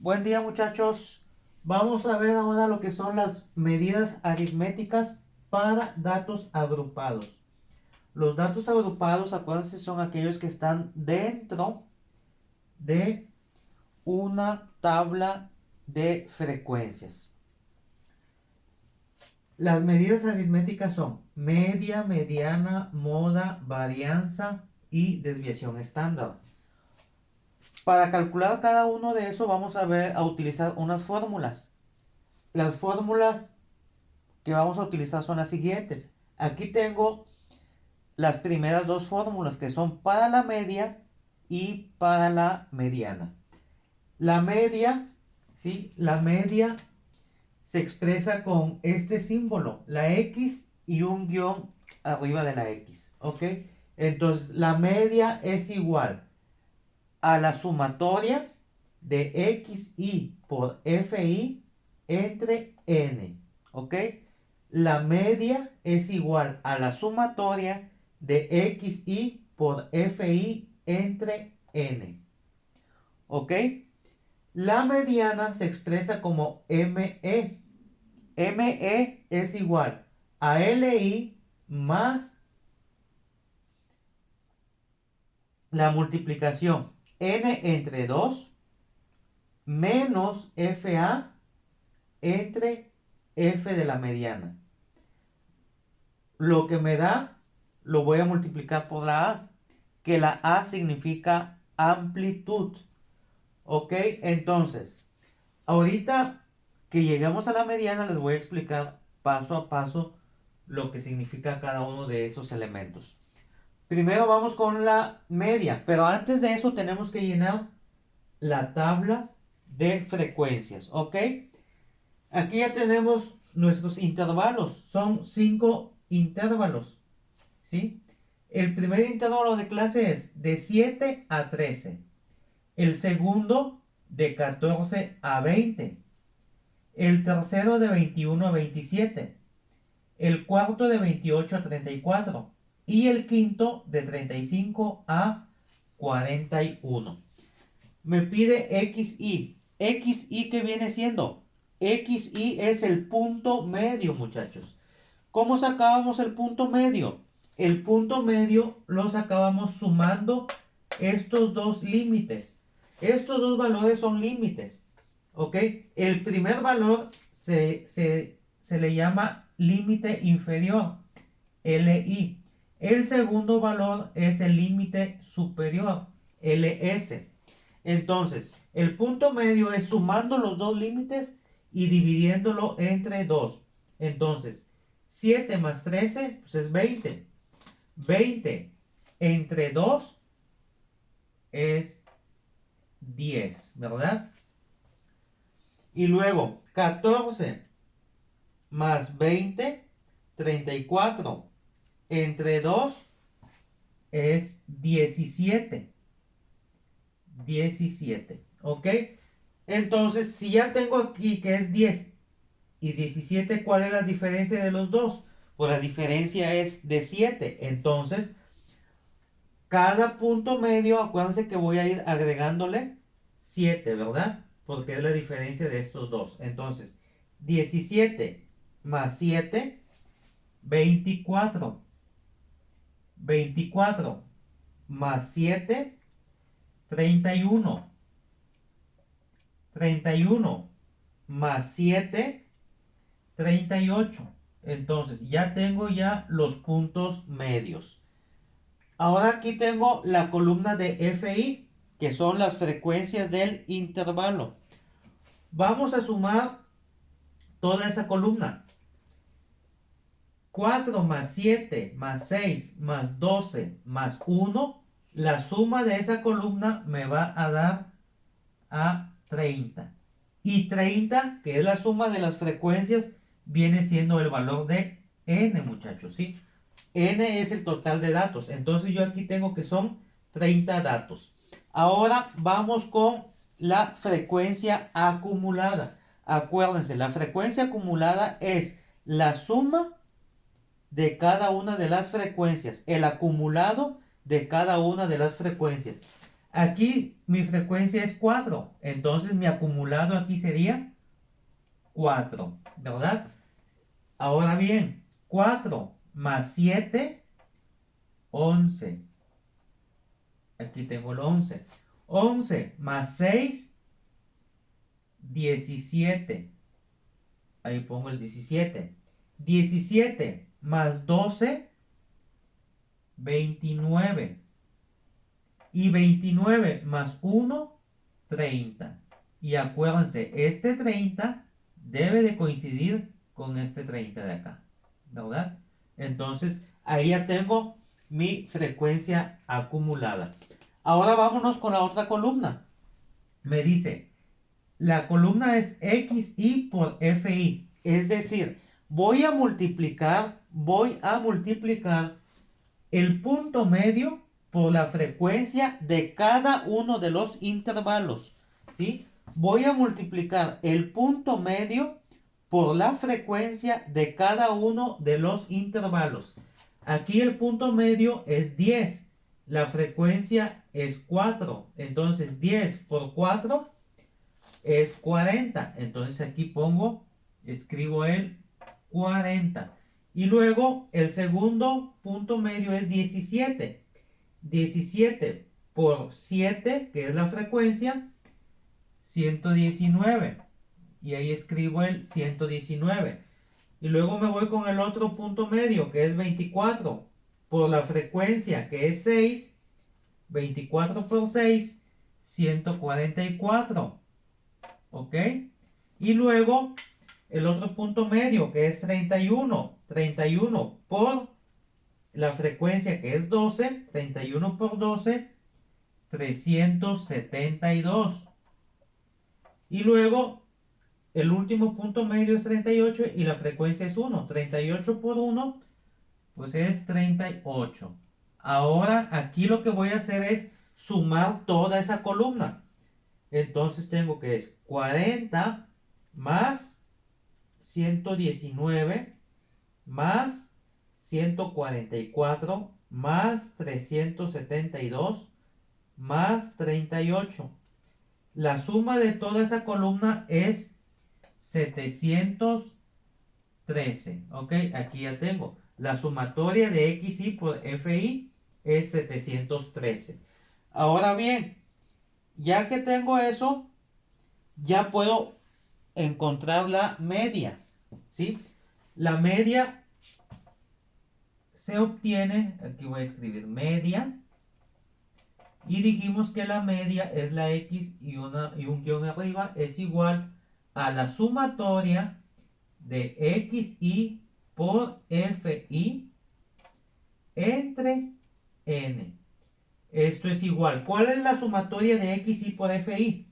Buen día, muchachos. Vamos a ver ahora lo que son las medidas aritméticas para datos agrupados. Los datos agrupados, acuérdense, son aquellos que están dentro de una tabla de frecuencias. Las medidas aritméticas son media, mediana, moda, varianza y desviación estándar. Para calcular cada uno de esos vamos a utilizar unas fórmulas. Las fórmulas que vamos a utilizar son las siguientes. Aquí tengo las primeras dos fórmulas que son para la media y para la mediana. La media, ¿sí? La media se expresa con este símbolo, la X y un guión arriba de la X, ¿ok? Entonces, la media es igual a la sumatoria de xi por fi entre n, ¿ok? La media es igual a la sumatoria de xi por fi entre n, ¿ok? La mediana se expresa como ME. ME es igual a LI más la multiplicación n entre 2 menos FA entre F de la mediana. Lo que me da, lo voy a multiplicar por la A, que la A significa amplitud. ¿Ok? Entonces, ahorita que llegamos a la mediana, les voy a explicar paso a paso lo que significa cada uno de esos elementos. Primero vamos con la media, pero antes de eso tenemos que llenar la tabla de frecuencias, ¿ok? Aquí ya tenemos nuestros intervalos, son 5 intervalos, ¿sí? El primer intervalo de clase es de 7 a 13, el segundo de 14 a 20, el tercero de 21 a 27, el cuarto de 28 a 34 y el quinto de 35 a 41. Me pide XI. XI, ¿qué viene siendo? XI es el punto medio, muchachos. ¿Cómo sacábamos el punto medio? El punto medio lo sacábamos sumando estos dos límites. Estos dos valores son límites. ¿Ok? El primer valor se le llama límite inferior, LI. El segundo valor es el límite superior, LS. Entonces, el punto medio es sumando los dos límites y dividiéndolo entre 2. Entonces, 7 más 13 pues es 20. 20 entre 2 es 10, ¿verdad? Y luego, 14 más 20, 34. Entre 2 es 17. 17, ¿ok? Entonces, si ya tengo aquí que es 10 y 17, ¿cuál es la diferencia de los dos? Pues la diferencia es de 7. Entonces, cada punto medio, acuérdense que voy a ir agregándole 7, ¿verdad? Porque es la diferencia de estos dos. Entonces, 17 más 7, 24. 24 más 7, 31. 31 más 7, 38. Entonces, ya tengo ya los puntos medios. Ahora aquí tengo la columna de FI, que son las frecuencias del intervalo. Vamos a sumar toda esa columna. 4 más 7 más 6 más 12 más 1. La suma de esa columna me va a dar a 30. Y 30, que es la suma de las frecuencias, viene siendo el valor de n, muchachos, ¿sí? N es el total de datos. Entonces yo aquí tengo que son 30 datos. Ahora vamos con la frecuencia acumulada. Acuérdense, la frecuencia acumulada es la suma de cada una de las frecuencias, el acumulado de cada una de las frecuencias. Aquí mi frecuencia es 4. Entonces mi acumulado aquí sería 4, ¿verdad? Ahora bien, 4 más 7, 11. Aquí tengo el 11. 11 más 6, 17. Ahí pongo el 17. 17 más 12, 29. Y 29 más 1, 30. Y acuérdense, este 30 debe de coincidir con este 30 de acá, ¿verdad? Entonces, ahí ya tengo mi frecuencia acumulada. Ahora vámonos con la otra columna. Me dice, la columna es XI por FI. Es decir, voy a multiplicar el punto medio por la frecuencia de cada uno de los intervalos, ¿sí? Voy a multiplicar el punto medio por la frecuencia de cada uno de los intervalos. Aquí el punto medio es 10, la frecuencia es 4, entonces 10 por 4 es 40, entonces aquí escribo el 40. Y luego el segundo punto medio es 17. 17 por 7, que es la frecuencia, 119. Y ahí escribo el 119. Y luego me voy con el otro punto medio, que es 24. Por la frecuencia, que es 6. 24 por 6, 144. ¿Ok? Y luego el otro punto medio, que es 31. 31 por la frecuencia, que es 12. 31 por 12, 372. Y luego el último punto medio es 38 y la frecuencia es 1. 38 por 1, pues es 38. Ahora aquí lo que voy a hacer es sumar toda esa columna. Entonces tengo que es 40 más 119 más 144 más 372 más 38. La suma de toda esa columna es 713. Ok, aquí ya tengo. La sumatoria de XI por FI es 713. Ahora bien, ya que tengo eso, ya puedo encontrar la media. ¿Sí? La media se obtiene, aquí voy a escribir media, y dijimos que la media es la X y un guión arriba es igual a la sumatoria de XI por FI entre N. Esto es igual. ¿Cuál es la sumatoria de XI por FI?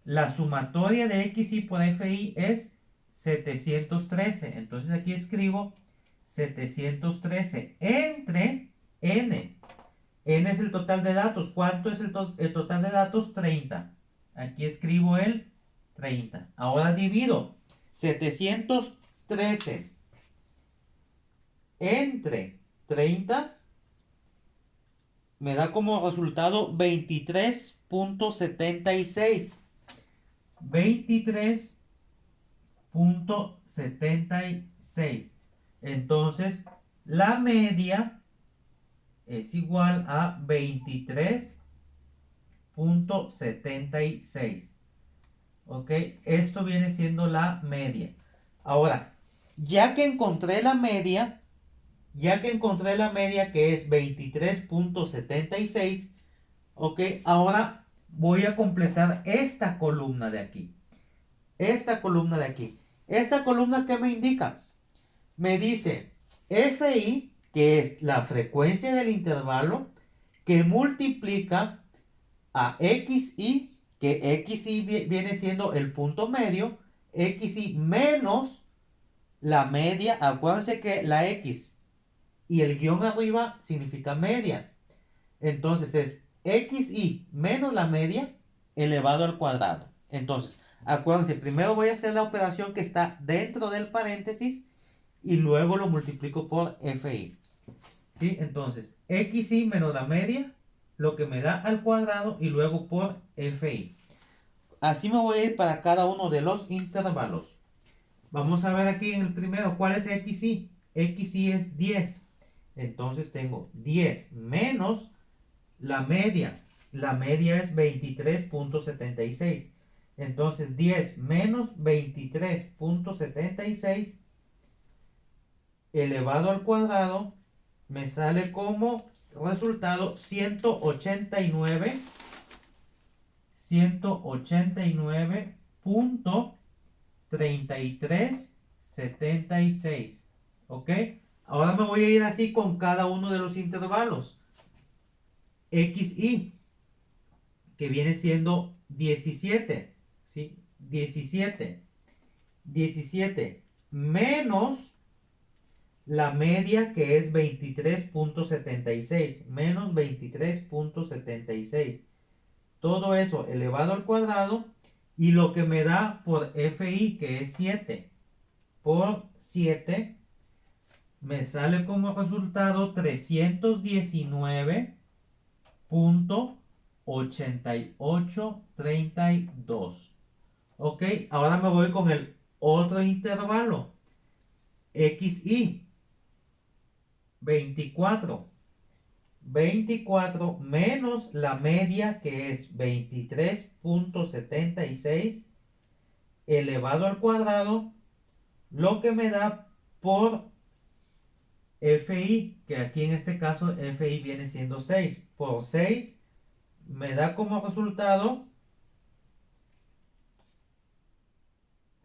La sumatoria de XI por FI es 713. Entonces aquí escribo 713 entre N. N es el total de datos. ¿Cuánto es el total de datos? 30. Aquí escribo el 30. Ahora divido 713 entre 30. Me da como resultado 23.76. 23.76. Entonces, la media es igual a 23.76. ¿Ok? Esto viene siendo la media. Ahora, ya que encontré la media que es 23.76, ¿ok? Ahora voy a completar esta columna de aquí. Esta columna, ¿qué me indica? Me dice FI, que es la frecuencia del intervalo, que multiplica a XI, que XI viene siendo el punto medio, XI menos la media. Acuérdense que la X y el guión arriba significa media. Entonces es XI menos la media elevado al cuadrado. Entonces, acuérdense, primero voy a hacer la operación que está dentro del paréntesis y luego lo multiplico por FI. ¿Sí? Entonces, XI menos la media, lo que me da al cuadrado y luego por FI. Así me voy a ir para cada uno de los intervalos. Vamos a ver aquí en el primero, ¿cuál es XI? XI es 10. Entonces tengo 10 menos la media. La media es 23.76. Entonces 10 menos 23.76 elevado al cuadrado me sale como resultado 189.3376. ¿Ok? Ahora me voy a ir así con cada uno de los intervalos. XI, que viene siendo 17. ¿Sí? 17. 17 menos la media, que es 23.76, menos 23.76. Todo eso elevado al cuadrado y lo que me da por FI, que es 7 por 7, me sale como resultado 319.8832. Ok, ahora me voy con el otro intervalo. XI, 24. 24 menos la media, que es 23.76 elevado al cuadrado, lo que me da por FI, que aquí en este caso FI viene siendo 6. Por 6 me da como resultado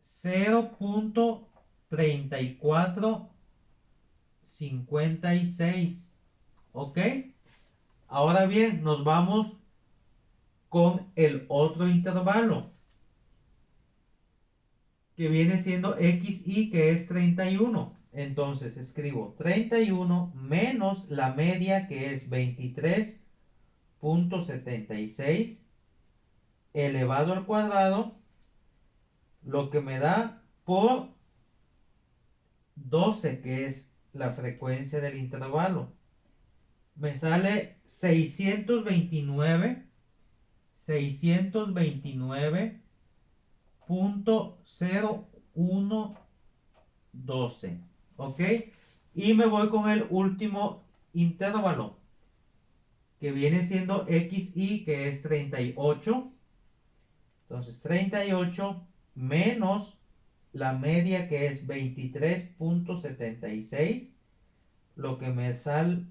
0.3456. ¿Ok? Ahora bien, nos vamos con el otro intervalo, que viene siendo XI, que es 31. Entonces escribo 31 menos la media, que es 23.76 elevado al cuadrado, lo que me da por 12, que es la frecuencia del intervalo. Me sale 629.0112. ¿Ok? Y me voy con el último intervalo, que viene siendo XI, que es 38. Entonces 38 menos la media, que es 23.76, lo que me sale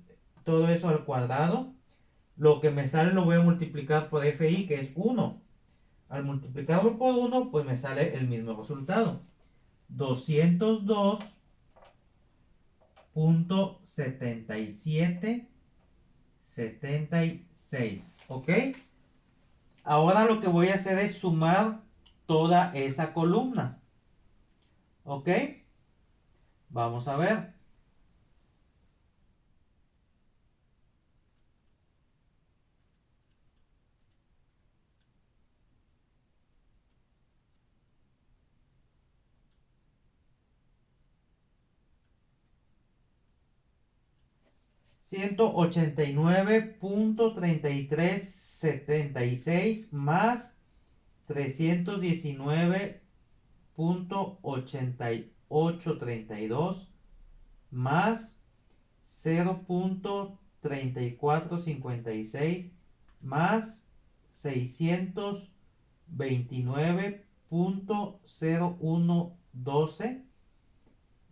todo eso al cuadrado. Lo que me sale lo voy a multiplicar por FI, que es 1. Al multiplicarlo por 1, pues me sale el mismo resultado. 202.7776. ¿Ok? Ahora lo que voy a hacer es sumar toda esa columna. ¿Ok? Vamos a ver. 189.3376 más 319.8832 más 0.3456 más 629.0112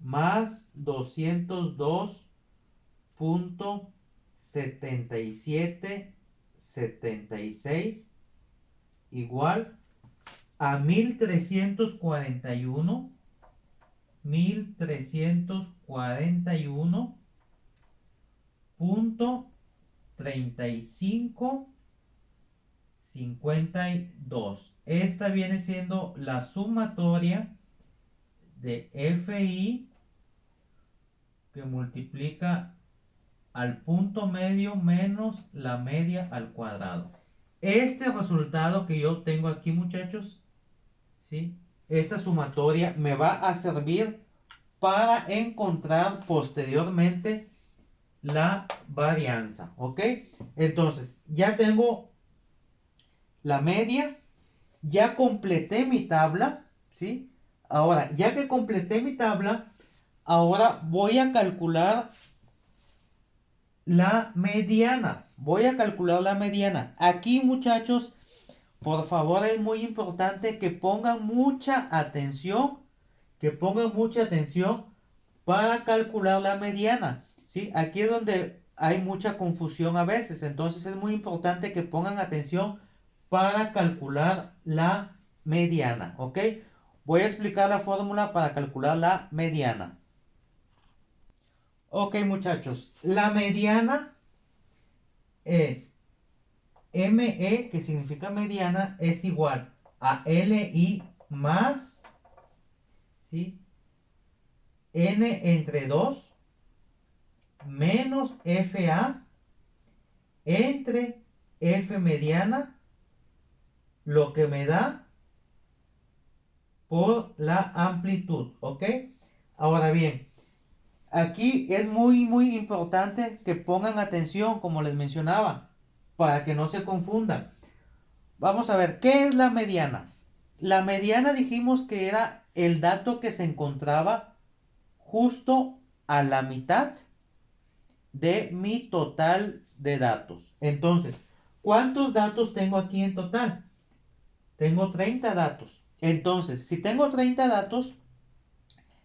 más 202.7776 igual a 1341.3552. Esta viene siendo la sumatoria de FI, que multiplica al punto medio menos la media al cuadrado. Este resultado que yo tengo aquí, muchachos, ¿sí? Esa sumatoria me va a servir para encontrar posteriormente la varianza, ¿ok? Entonces, ya tengo la media, ya completé mi tabla, ¿sí? Ahora, ya que completé mi tabla, ahora voy a calcular la mediana. Voy a calcular la mediana. Aquí, muchachos, por favor, es muy importante que pongan mucha atención, para calcular la mediana, ¿sí? Aquí es donde hay mucha confusión a veces, entonces es muy importante que pongan atención para calcular la mediana, ¿ok? Voy a explicar la fórmula para calcular la mediana. Ok, muchachos, la mediana es ME, que significa mediana, es igual a LI más, ¿sí?, N entre 2 menos FA entre F mediana, lo que me da por la amplitud, ¿ok? Ahora bien, aquí es muy importante que pongan atención, como les mencionaba, para que no se confundan. Vamos a ver, ¿qué es la mediana? La mediana dijimos que era el dato que se encontraba justo a la mitad de mi total de datos. Entonces, ¿cuántos datos tengo aquí en total? Tengo 30 datos. Entonces, si tengo 30 datos,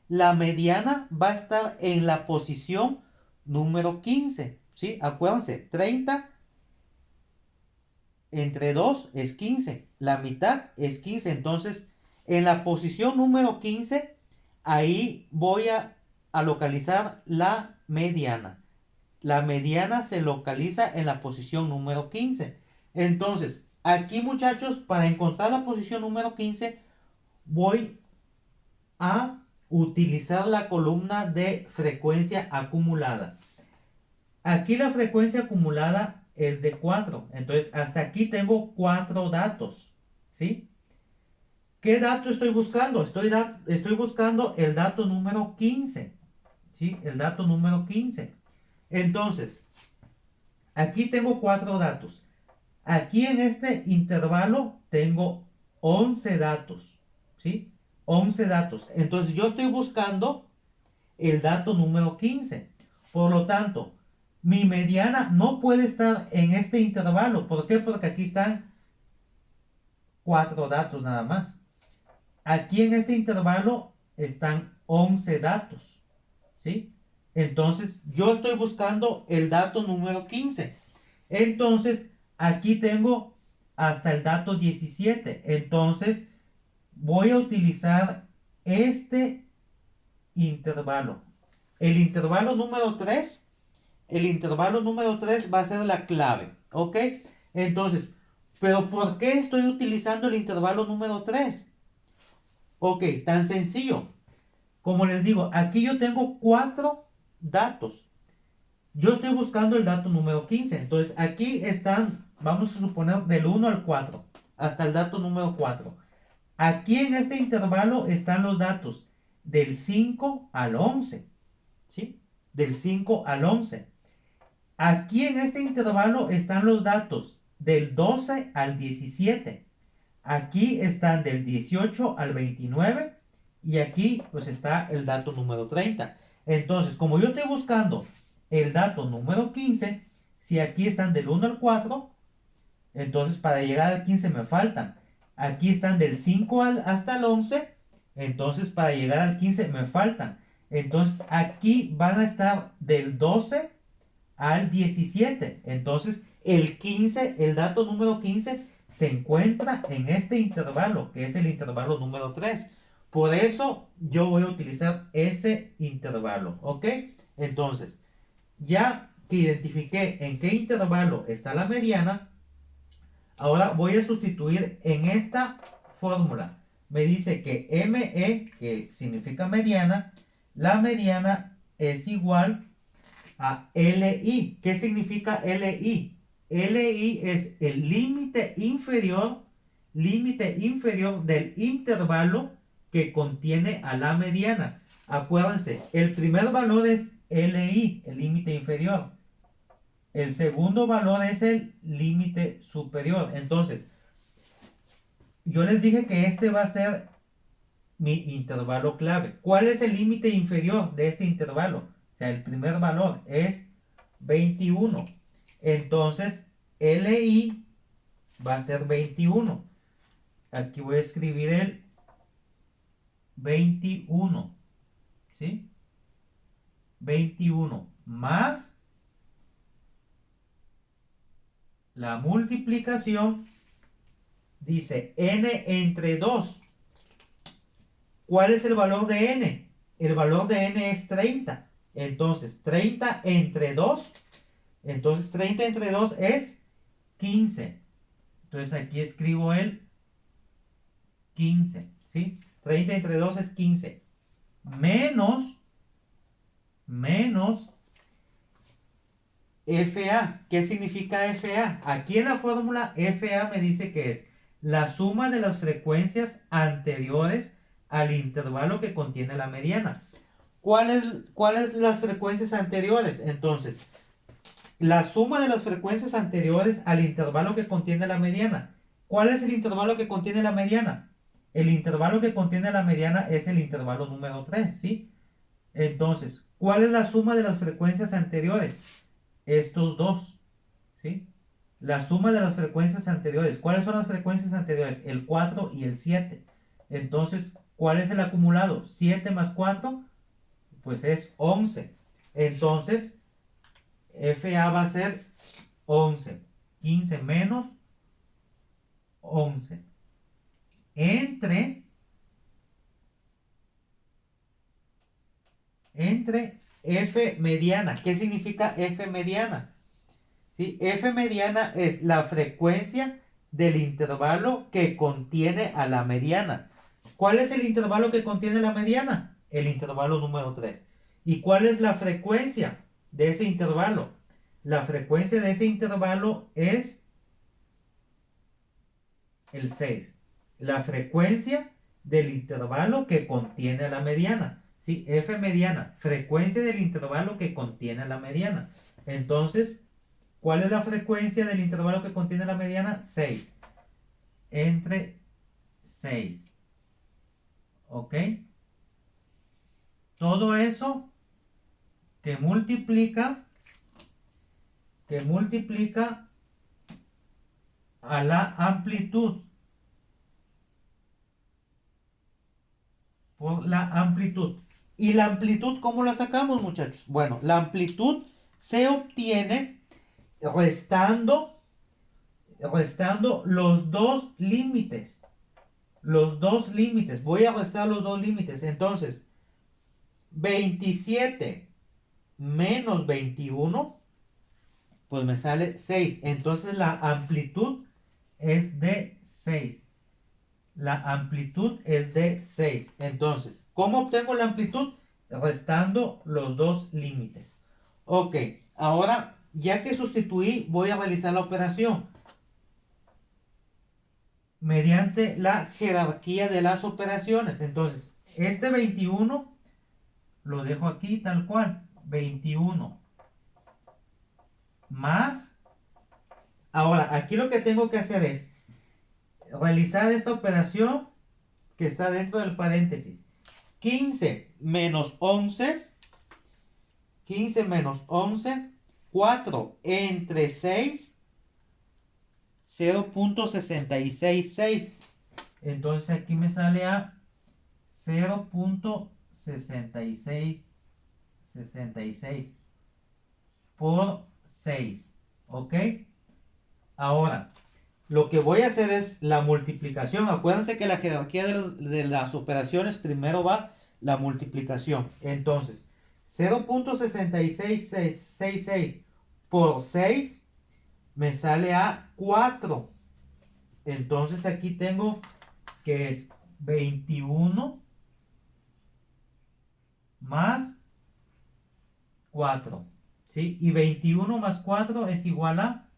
la mediana va a estar en la posición número 15. ¿Sí? Acuérdense, 30 entre 2 es 15. La mitad es 15. Entonces, en la posición número 15, ahí voy a localizar la mediana. La mediana se localiza en la posición número 15. Entonces, aquí, muchachos, para encontrar la posición número 15, voy a utilizar la columna de frecuencia acumulada. Aquí la frecuencia acumulada es de 4. Entonces, hasta aquí tengo 4 datos. ¿Sí? ¿Qué dato estoy buscando? Estoy buscando el dato número 15. ¿Sí? El dato número 15. Entonces, aquí tengo 4 datos. Aquí en este intervalo tengo 11 datos. ¿Sí? 11 datos. Entonces yo estoy buscando el dato número 15. Por lo tanto, mi mediana no puede estar en este intervalo. ¿Por qué? Porque aquí están 4 datos nada más. Aquí en este intervalo están 11 datos. ¿Sí? Entonces yo estoy buscando el dato número 15. Entonces aquí tengo hasta el dato 17. Entonces voy a utilizar este intervalo. El intervalo número 3. El intervalo número 3 va a ser la clave. ¿Ok? Entonces, ¿pero por qué estoy utilizando el intervalo número 3? Ok, tan sencillo. Como les digo, aquí yo tengo 4 datos. Yo estoy buscando el dato número 15. Entonces, aquí están, vamos a suponer, del 1 al 4. Hasta el dato número 4. Aquí en este intervalo están los datos del 5 al 11. ¿Sí? Del 5 al 11. Aquí en este intervalo están los datos del 12 al 17. Aquí están del 18 al 29. Y aquí pues está el dato número 30. Entonces, como yo estoy buscando el dato número 15, si aquí están del 1 al 4, entonces para llegar al 15 me faltan. Aquí están del 5 hasta el 11, entonces para llegar al 15 me faltan. Entonces aquí van a estar del 12 al 17. Entonces el 15, el dato número 15 se encuentra en este intervalo, que es el intervalo número 3. Por eso yo voy a utilizar ese intervalo, ¿ok? Entonces, ya que identifiqué en qué intervalo está la mediana, ahora voy a sustituir en esta fórmula. Me dice que ME, que significa mediana, la mediana es igual a LI. ¿Qué significa LI? LI es el límite inferior del intervalo que contiene a la mediana. Acuérdense, el primer valor es LI, el límite inferior. El segundo valor es el límite superior. Entonces, yo les dije que este va a ser mi intervalo clave. ¿Cuál es el límite inferior de este intervalo? O sea, el primer valor es 21. Entonces, LI va a ser 21. Aquí voy a escribir el 21. ¿Sí? 21 más la multiplicación, dice n entre 2. ¿Cuál es el valor de n? El valor de n es 30. Entonces, 30 entre 2. Entonces, 30 entre 2 es 15. Entonces, aquí escribo el 15. ¿Sí? 30 entre 2 es 15. Menos FA. ¿Qué significa FA? Aquí en la fórmula FA me dice que es la suma de las frecuencias anteriores al intervalo que contiene la mediana. ¿Cuáles las frecuencias anteriores? Entonces, la suma de las frecuencias anteriores al intervalo que contiene la mediana. ¿Cuál es el intervalo que contiene la mediana? El intervalo que contiene la mediana es el intervalo número 3, ¿sí? Entonces, ¿cuál es la suma de las frecuencias anteriores? Estos dos, ¿sí? La suma de las frecuencias anteriores. ¿Cuáles son las frecuencias anteriores? El 4 y el 7. Entonces, ¿cuál es el acumulado? 7 más 4, pues es 11. Entonces, FA va a ser 11. 15 menos 11. Entre F mediana. ¿Qué significa F mediana? ¿Sí? F mediana es la frecuencia del intervalo que contiene a la mediana. ¿Cuál es el intervalo que contiene la mediana? El intervalo número 3. ¿Y cuál es la frecuencia de ese intervalo? La frecuencia de ese intervalo es el 6. La frecuencia del intervalo que contiene a la mediana. ¿Sí? F mediana, frecuencia del intervalo que contiene a la mediana. Entonces, ¿cuál es la frecuencia del intervalo que contiene la mediana? 6. Entre 6. ¿Ok? Todo eso que multiplica a la amplitud. Por la amplitud. ¿Y la amplitud cómo la sacamos, muchachos? Bueno, la amplitud se obtiene restando los dos límites. Los dos límites. Voy a restar los dos límites. Entonces, 27 menos 21, pues me sale 6. Entonces la amplitud es de 6. La amplitud es de 6. Entonces, ¿cómo obtengo la amplitud? Restando los dos límites. Ok, ahora ya que sustituí, voy a realizar la operación mediante la jerarquía de las operaciones. Entonces, este 21 lo dejo aquí tal cual. 21 más. Ahora, aquí lo que tengo que hacer es realizar esta operación que está dentro del paréntesis. 15 menos 11. 15 menos 11. 4 entre 6. 0.666. Entonces aquí me sale a 0.6666 por 6. ¿Ok? Ahora, lo que voy a hacer es la multiplicación. Acuérdense que la jerarquía de las operaciones primero va la multiplicación. Entonces, 0.6666 por 6 me sale a 4. Entonces aquí tengo que es 21 más 4. ¿Sí? Y 21 más 4 es igual a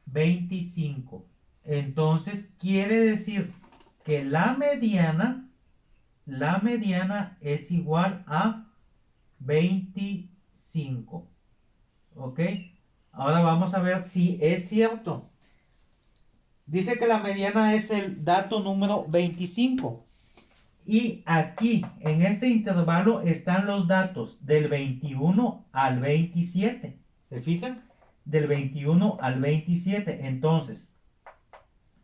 25. Entonces quiere decir que la mediana es igual a 25. 25. ¿Ok? Ahora vamos a ver si es cierto. Dice que la mediana es el dato número 25. Y aquí, en este intervalo, están los datos del 21 al 27. ¿Se fijan? Del 21 al 27. Entonces,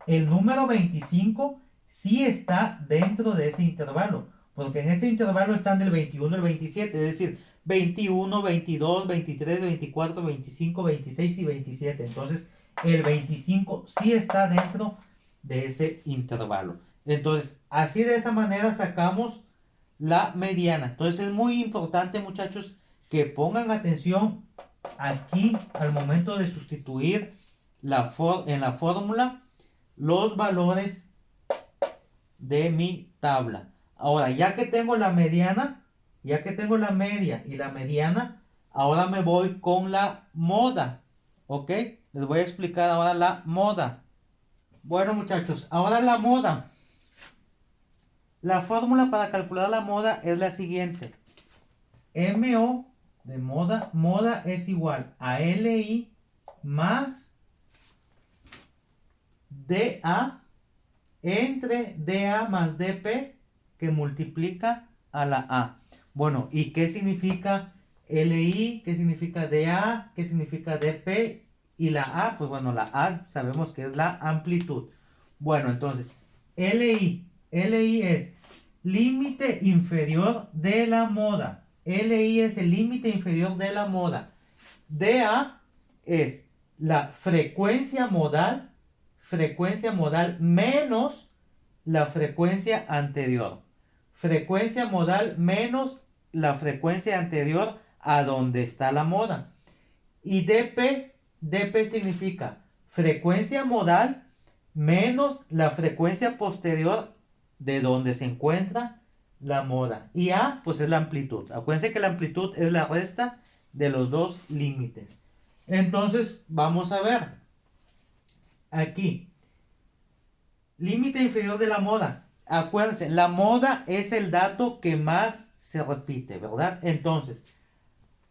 el número 25 sí está dentro de ese intervalo. Porque en este intervalo están del 21 al 27. Es decir, 21, 22, 23, 24, 25, 26 y 27. Entonces, el 25 sí está dentro de ese intervalo. Entonces, así de esa manera sacamos la mediana. Entonces, es muy importante, muchachos, que pongan atención aquí al momento de sustituir en la fórmula los valores de mi tabla. Ahora, ya que tengo la mediana, ya que tengo la media y la mediana, ahora me voy con la moda. ¿Ok? Les voy a explicar ahora la moda. Bueno, muchachos, ahora la moda. La fórmula para calcular la moda es la siguiente. MO de moda, moda es igual a LI más DA entre DA más DP que multiplica a la A. Bueno, ¿y qué significa LI? ¿Qué significa DA? ¿Qué significa DP? Y la A, pues bueno, la A sabemos que es la amplitud. Bueno, entonces, LI es límite inferior de la moda. LI es el límite inferior de la moda. DA es la frecuencia modal menos la frecuencia anterior. Frecuencia modal menos la frecuencia anterior a donde está la moda. Y DP significa frecuencia modal menos la frecuencia posterior de donde se encuentra la moda. Y A, pues es la amplitud. Acuérdense que la amplitud es la resta de los dos límites. Entonces, vamos a ver. Aquí. Límite inferior de la moda. Acuérdense, la moda es el dato que más se repite, ¿verdad? Entonces,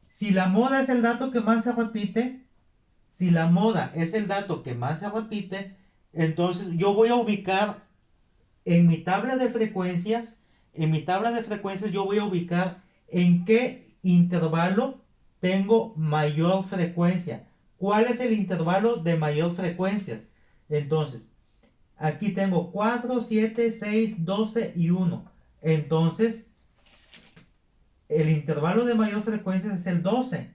si la moda es el dato que más se repite, entonces yo voy a ubicar en mi tabla de frecuencias, yo voy a ubicar en qué intervalo tengo mayor frecuencia. ¿Cuál es el intervalo de mayor frecuencia? Entonces, aquí tengo 4, 7, 6, 12 y 1. Entonces, el intervalo de mayor frecuencia es el 12,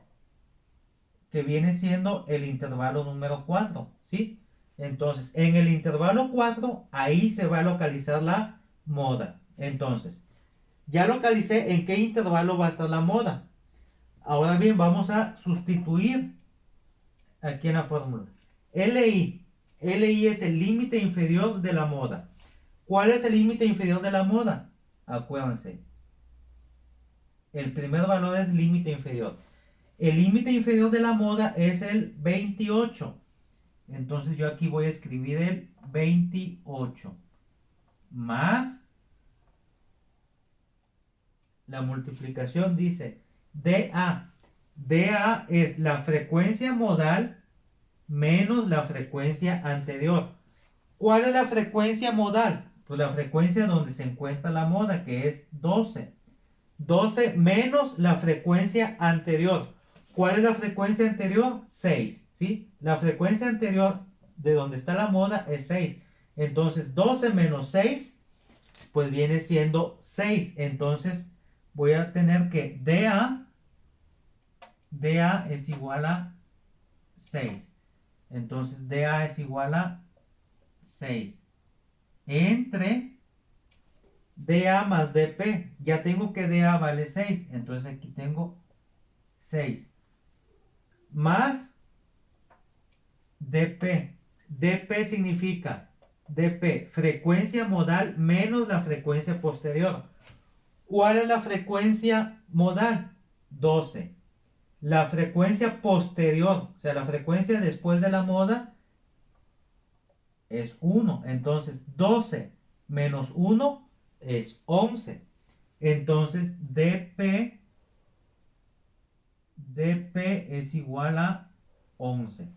que viene siendo el intervalo número 4, ¿sí? Entonces, en el intervalo 4, ahí se va a localizar la moda. Entonces, ya localicé en qué intervalo va a estar la moda. Ahora bien, vamos a sustituir aquí en la fórmula. LI es el límite inferior de la moda. ¿Cuál es el límite inferior de la moda? Acuérdense. El primer valor es límite inferior. El límite inferior de la moda es el 28. Entonces yo aquí voy a escribir el 28 más la multiplicación, dice DA. DA es la frecuencia modal menos la frecuencia anterior. ¿Cuál es la frecuencia modal? Pues la frecuencia donde se encuentra la moda, que es 12. 12 menos la frecuencia anterior. ¿Cuál es la frecuencia anterior? 6, ¿sí? La frecuencia anterior de donde está la moda es 6. Entonces, 12 menos 6, pues viene siendo 6. Entonces, voy a tener que DA es igual a 6. Entonces, DA es igual a 6. Entre DA más DP. Ya tengo que DA vale 6. Entonces, aquí tengo 6. Más DP. DP significa DP, frecuencia modal menos la frecuencia posterior. ¿Cuál es la frecuencia modal? 12. La frecuencia posterior, o sea, la frecuencia después de la moda es 1. Entonces, 12 menos 1 es 11. Entonces, DP dp es igual a 11.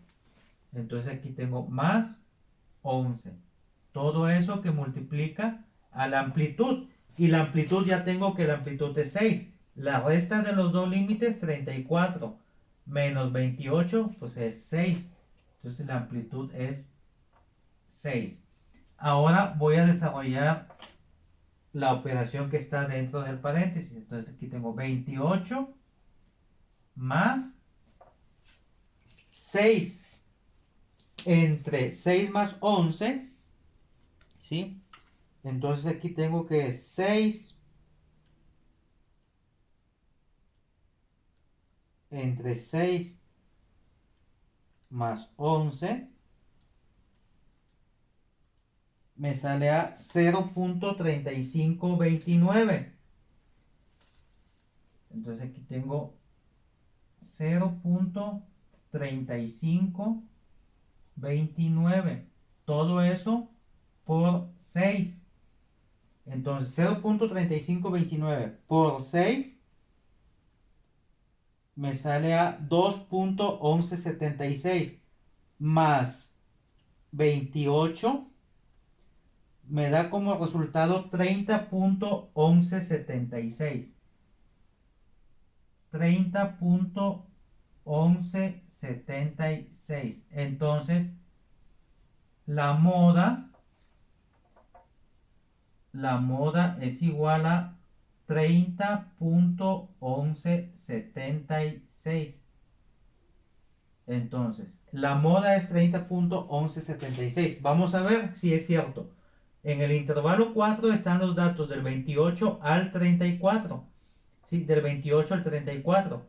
Entonces aquí tengo más 11. Todo eso que multiplica a la amplitud. Y la amplitud ya tengo que la amplitud es 6. La resta de los dos límites, 34 menos 28, pues es 6. Entonces la amplitud es 6. Ahora voy a desarrollar la operación que está dentro del paréntesis. Entonces aquí tengo 28 más 6 entre 6 más 11, ¿sí? Entonces aquí tengo que 6 entre 6 más 11 me sale a 0.3529. Entonces aquí tengo 0.3529. Todo eso por 6. Entonces 0.3529 por 6 me sale a 2.1176 más 28 me da como resultado 30.1176. 30.1176. Entonces la moda es igual a 30.1176. Entonces, la moda es 30.1176. Vamos a ver si es cierto. En el intervalo 4 están los datos del 28 al 34. ¿Sí? Del 28 al 34.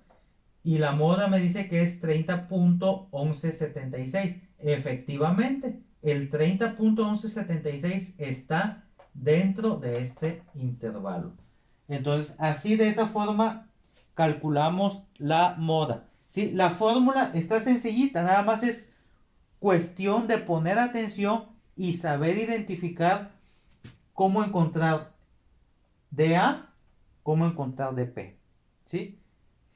Y la moda me dice que es 30.1176. Efectivamente, el 30.1176 está dentro de este intervalo. Entonces, así de esa forma calculamos la moda. ¿Sí? La fórmula está sencillita, nada más es cuestión de poner atención y saber identificar cómo encontrar dA, cómo encontrar dP. ¿Sí?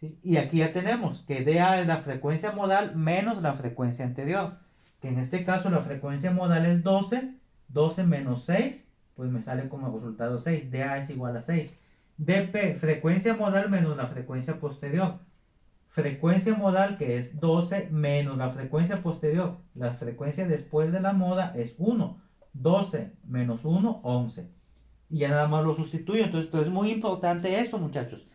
¿Sí? Y aquí ya tenemos que dA es la frecuencia modal menos la frecuencia anterior. Que en este caso la frecuencia modal es 12. 12 menos 6, pues me sale como resultado 6. dA es igual a 6. dP, frecuencia modal menos la frecuencia posterior. Frecuencia modal que es 12 menos la frecuencia posterior. La frecuencia después de la moda es 1. 12 menos 1, 11. Y ya nada más lo sustituyo. Entonces, pues es muy importante eso, muchachos.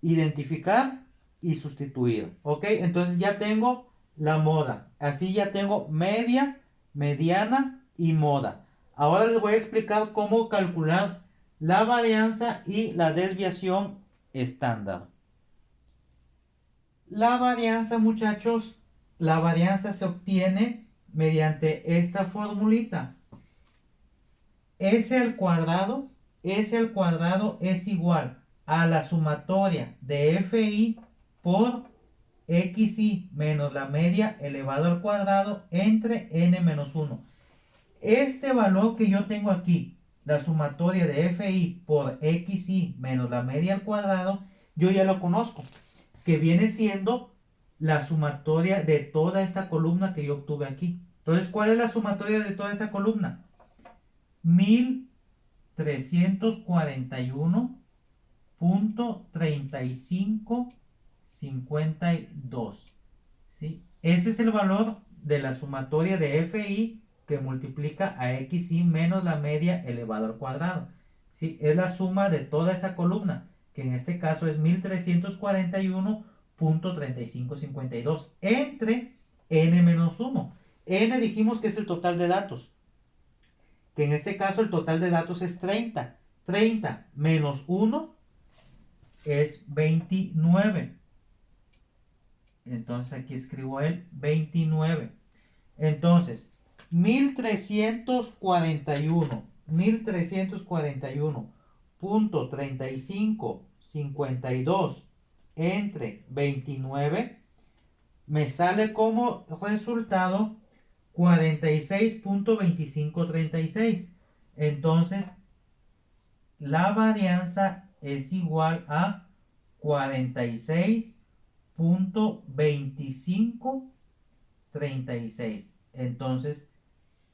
Identificar y sustituir. ¿Ok? Entonces ya tengo la moda. Así ya tengo media, mediana y moda. Ahora les voy a explicar cómo calcular la varianza y la desviación estándar. La varianza, muchachos, la varianza se obtiene mediante esta formulita. S al cuadrado es igual a la sumatoria de FI por XI menos la media elevado al cuadrado entre n menos 1. Este valor que yo tengo aquí, la sumatoria de FI por XI menos la media al cuadrado, yo ya lo conozco, que viene siendo la sumatoria de toda esta columna que yo obtuve aquí. Entonces, ¿cuál es la sumatoria de toda esa columna? 1341.3552. ¿Sí? Ese es el valor de la sumatoria de FI que multiplica a XI menos la media elevado al cuadrado. ¿Sí? Es la suma de toda esa columna, que en este caso es 1341.3552 entre n menos 1. N dijimos que es el total de datos, que en este caso el total de datos es 30. 30 menos 1 es 29. Entonces aquí escribo el 29. Entonces, 1341.3552 entre 29 me sale como resultado 46.2536. Entonces, la varianza es igual a 46 46.2536. Entonces,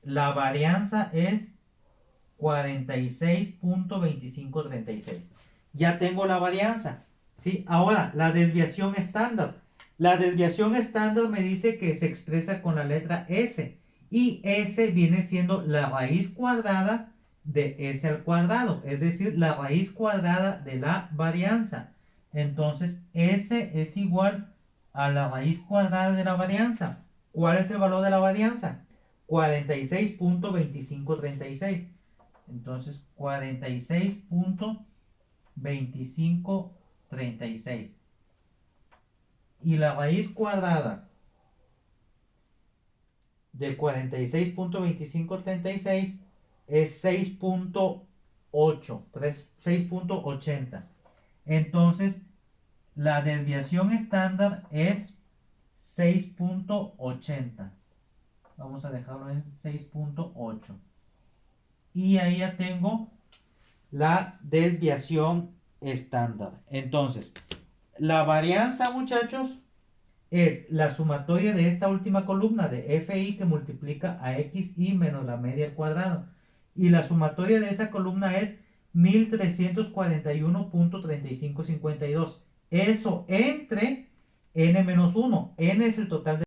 la varianza es 46.2536. Ya tengo la varianza, ¿sí? Ahora, la desviación estándar. La desviación estándar me dice que se expresa con la letra S. Y S viene siendo la raíz cuadrada de S al cuadrado. Es decir, la raíz cuadrada de la varianza. Entonces, S es igual a la raíz cuadrada de la varianza. ¿Cuál es el valor de la varianza? 46.2536. Entonces, 46.2536. Y la raíz cuadrada de 46.2536 es 6.80. Entonces, la desviación estándar es 6.80. Vamos a dejarlo en 6.8. Y ahí ya tengo la desviación estándar. Entonces, la varianza, muchachos, es la sumatoria de esta última columna de FI que multiplica a XI menos la media al cuadrado. Y la sumatoria de esa columna es 1341.3552. Eso entre n menos 1. N es el total de